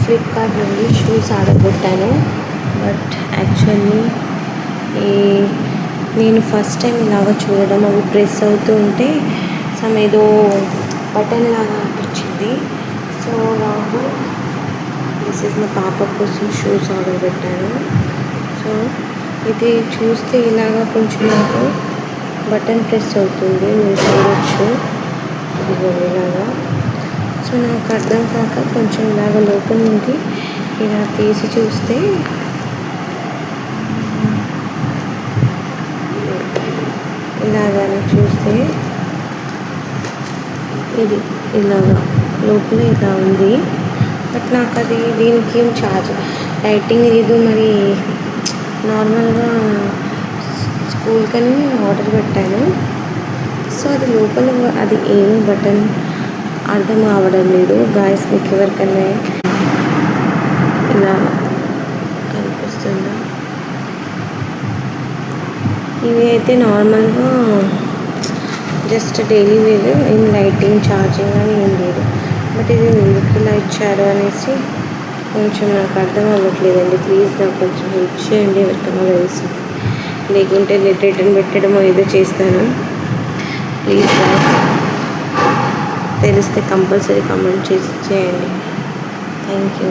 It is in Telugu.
ఫ్లిప్కార్ట్ నుండి షూస్ ఆర్డర్ పెట్టాను. బట్ యాక్చువల్లీ ఈ నేను ఫస్ట్ టైం ఇలాగ చూడడం, అవి ప్రెస్ అవుతూ ఉంటే ఏదో బటన్ లాగా అనిపించింది. సో నాకు దిస్ ఇస్ మా పాప కోసం షూస్ ఆర్డర్ పెట్టాను. సో ఇది చూస్తే ఇలాగా కొంచెం నాకు బటన్ ప్రెస్ అవుతుంది, మీరు చూడవచ్చు ఇలాగా. సో నాకు అర్థం కాక కొంచెం ఇలాగ లోపల నుండి ఇలా తీసి చూస్తే ఇలాగా చూస్తే ఇది ఇలాగా లోపల ఇలా ఉంది. బట్ నాకు అది దీనికి ఏం ఛార్జ్ లైటింగ్ లేదు. మరి నార్మల్గా స్కూల్కని ఆర్డర్ పెట్టాను. సో అది లోపల అది ఏం బటన్ అర్థం అవ్వడం లేదు. గాయస్ మీకు ఎవరికన్నా ఇలా కనిపిస్తుందా? ఇది అయితే నార్మల్గా జస్ట్ డైలీ వేర్, ఏం లైటింగ్ ఛార్జింగ్ అని ఏం లేదు. బట్ ఇది ఎందుకు ఇలా ఇచ్చారు అనేసి కొంచెం నాకు అర్థం అవ్వట్లేదండి. ప్లీజ్ నాకు కొంచెం హెల్ప్ చేయండి, ఎవరికన్నా తెలుసు. లేకుంటే రిటర్న్ పెట్టడమో ఏదో చేస్తాను. ప్లీజ్ గాయ్స్, తెలిస్తే కంపల్సరీ కామెంట్ చేయండి. Thank you.